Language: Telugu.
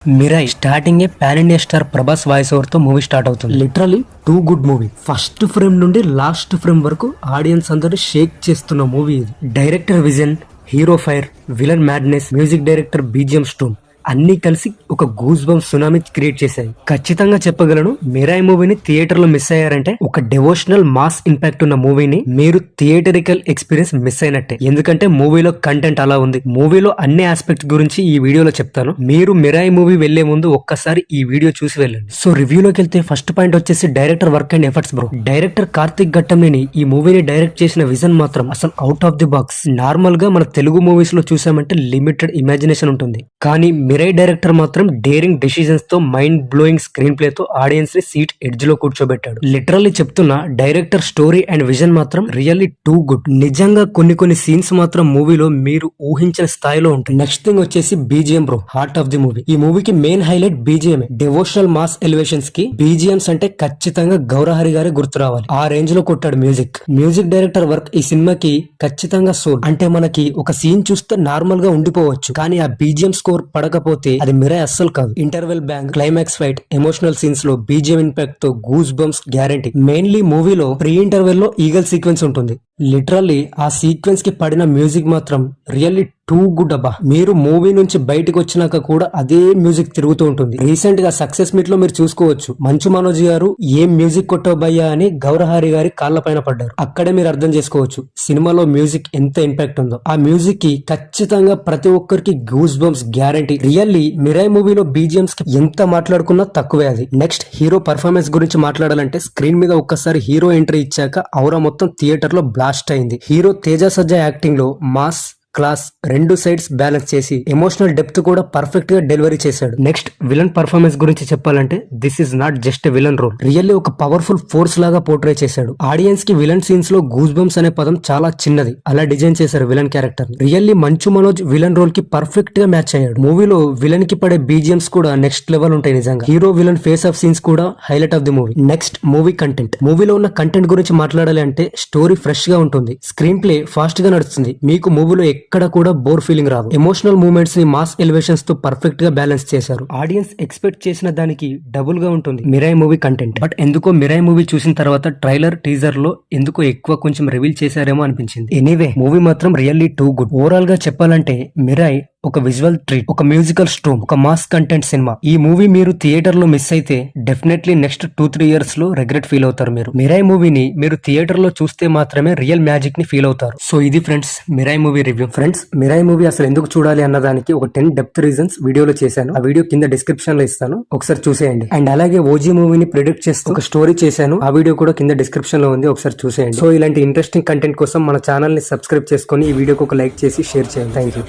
Mirai starting pan India star Prabhas voice over తో మూవీ స్టార్ట్ అవుతుంది. Literally too good movie. First frame నుండి లాస్ట్ ఫ్రేమ్ వరకు ఆడియన్స్ అందరూ షేక్ చేస్తున్న మూవీ ఇది. Director vision, hero fire, villain madness, music director BGM stone అన్ని కలిసి ఒక గూస్ బంప్ సునామీ క్రియేట్ చేశాయి. ఖచ్చితంగా చెప్పగలను, మిరాయ్ మూవీని థియేటర్ లో మిస్ అయ్యారంటే ఒక డివోషనల్ మాస్ ఇంపాక్ట్ ఉన్న మూవీని మీరు థియేటరికల్ ఎక్స్పీరియన్స్ మిస్ అయినట్టే. ఎందుకంటే మూవీలో కంటెంట్ అలా ఉంది. మూవీలో అన్ని ఆస్పెక్ట్స్ గురించి ఈ వీడియోలో చెప్తాను. మీరు మిరాయ్ మూవీ వెళ్లే ముందు ఒక్కసారి ఈ వీడియో చూసి వెళ్ళండి. సో రివ్యూలోకి వెళ్తే ఫస్ట్ పాయింట్ వచ్చేసి director work and efforts bro. Director Karthik Ghattamaneni ఈ మూవీని డైరెక్ట్ చేసిన విజన్ మాత్రం అసలు out of the box. Normal గా మన తెలుగు మూవీస్ లో చూసామంటే లిమిటెడ్ ఇమాజినేషన్ ఉంటుంది, కానీ మిరాయ్ డైరెక్టర్ మాత్రం డేరింగ్ డెసిషన్స్ తో, మైండ్ బ్లోయింగ్ స్క్రీన్ ప్లే తో ఆడియన్స్ ని సీట్ ఎడ్జ్ లో కూర్చోబెట్టాడు. లిటరల్లీ చెప్తున్నా, డైరెక్టర్ స్టోరీ అండ్ విజన్ మాత్రం రియల్లీ టూ గుడ్. నిజంగా కొన్ని సీన్స్ మాత్రం మూవీలో మీరు ఊహించిన స్థాయిలో ఉంటాయి. నెక్స్ట్ థింగ్ వచ్చేసి BGM bro, heart of the movie. ఈ మూవీకి main highlight BGM. Devotional mass elevations కి బీజిఎంస్ అంటే ఖచ్చితంగా గౌరహరి గారే గుర్తు రావాలి. ఆ రేంజ్ లో కొట్టాడు మ్యూజిక్. మ్యూజిక్ డైరెక్టర్ వర్క్ ఈ సినిమాకి ఖచ్చితంగా సోల్. అంటే మనకి ఒక సీన్ చూస్తే నార్మల్ గా ఉండిపోవచ్చు, కానీ ఆ బీజిఎం స్కోర్ పడకపోతే అది మిరాయ్ అస్సలు కాదు. Interval bank, climax fight, emotional scenes లో బీజిఎం ఇంపాక్ట్ తో గూస్ బంప్స్ గ్యారంటీ. మెయిన్లీ మూవీలో ప్రీ ఇంటర్వెల్ లో ఈగల్ సీక్వెన్స్ ఉంటుంది. లిటరల్లీ ఆ సీక్వెన్స్ కి పడిన మ్యూజిక్ మాత్రం రియల్లీ టూ గుడ్ అబ్బా. మీరు మూవీ నుంచి బయటకు వచ్చినాక కూడా అదే మ్యూజిక్ తిరుగుతూ ఉంటుంది. రీసెంట్ గా సక్సెస్ మీట్ లో మీరు చూసుకోవచ్చు, మంచు మనోజ్ గారు ఏం మ్యూజిక్ కొట్టావు భయ్యా అని గౌరహరి గారి కాళ్ళ పైన పడ్డారు. అక్కడే మీరు అర్థం చేసుకోవచ్చు సినిమాలో మ్యూజిక్ ఎంత ఇంపాక్ట్ ఉందో. ఆ మ్యూజిక్ కి ఖచ్చితంగా ప్రతి ఒక్కరికి goose bumps guarantee. Really Mirai మూవీలో బీజిఎంస్ కి ఎంత మాట్లాడుకున్నా తక్కువే అది. నెక్స్ట్ హీరో పర్ఫార్మెన్స్ గురించి మాట్లాడాలంటే స్క్రీన్ మీద ఒక్కసారి హీరో ఎంట్రీ ఇచ్చాక ఔరా మొత్తం థియేటర్ లో బ్లాస్ట్ అయింది. హీరో తేజ సజ్జా యాక్టింగ్ లో మాస్, క్లాస్ రెండు సైడ్స్ బ్యాలెన్స్ చేసి ఎమోషనల్ డెప్త్ కూడా పర్ఫెక్ట్ గా డెలివరీ చేశాడు. నెక్స్ట్ విలన్ పర్ఫార్మెన్స్ గురించి చెప్పాలంటే this is not just villain role, really ఒక పవర్ఫుల్ ఫోర్స్ లాగా పోర్ట్రే చేశాడు. ఆడియన్స్ కి విలన్ సీన్స్ లో గూస్ బంప్స్ అనే పదం చాలా చిన్నది, అలా డిజైన్ చేశారు villain character. Really Manchu Manoj villain role కి పర్ఫెక్ట్ గా మ్యాచ్ అయ్యాడు. మూవీలో విలన్ కి పడే బీజిఎంస్ కూడా నెక్స్ట్ లెవెల్ ఉంటాయి నిజంగా. Hero villain face off scenes కూడా highlight of the movie. Next movie content. మూవీలో ఉన్న కంటెంట్ గురించి మాట్లాడాలి అంటే స్టోరీ ఫ్రెష్ గా ఉంటుంది, స్క్రీన్ ప్లే ఫాస్ట్ గా నడుస్తుంది, మీకు మూవీలో ఎక్కడ కూడా బోర్ ఫీలింగ్ రాదు. ఎమోషనల్ మూమెంట్స్ ని మాస్ ఎలివేషన్స్ తో పర్ఫెక్ట్ గా బ్యాలెన్స్ చేశారు. ఆడియన్స్ ఎక్స్పెక్ట్ చేసిన దానికి డబుల్ గా ఉంటుంది మిరాయ్ మూవీ కంటెంట్. బట్ ఎందుకో మిరాయ్ మూవీ చూసిన తర్వాత ట్రైలర్, టీజర్ లో ఎందుకో ఎక్కువ కొంచెం రివీల్ చేశారేమో అనిపించింది. ఎనీవే మూవీ మాత్రం రియల్లీ టూ గుడ్. ఓవరాల్ గా చెప్పాలంటే మిరాయ్ ఒక విజువల్ ట్రీట్, ఒక మ్యూజికల్ స్టోమ్, ఒక మాస్ కంటెంట్ సినిమా. ఈ మూవీ మీరు థియేటర్ లో మిస్ అయితే డెఫినెట్లీ నెక్స్ట్ 2-3 ఇయర్స్ లో రిగ్రెట్ ఫీల్ అవుతారు. మీరు మిరాయ్ మూవీని మీరు థియేటర్ లో చూస్తే మాత్రమే రియల్ మ్యాజిక్ ని ఫీల్ అవుతారు. సో ఇది friends Mirai movie review. Friends Mirai movie అసలు ఎందుకు చూడాలి అన్నదానికి ఒక 10 డెప్త్ రీజన్స్ వీడియోలో చేశాను. ఆ వీడియో కింద డిస్క్రిప్షన్ లో ఇస్తాను, ఒకసారి చూసేయండి. అండ్ అలాగే ఓజీ మూవీని ప్రిడిక్ట్ చేస్తూ ఒక స్టోరీ చేశాను, ఆ వీడియో కూడా కింద డిస్క్రిప్షన్ లో ఉంది, ఒకసారి చూసేయండి. సో ఇలాంటి ఇంట్రెస్టింగ్ కంటెంట్ కోసం మన ఛానల్ ని సబ్స్క్రైబ్ చేసుకొని ఈ వీడియోకి ఒక లైక్ చేసి షేర్ చేయండి. Thank you.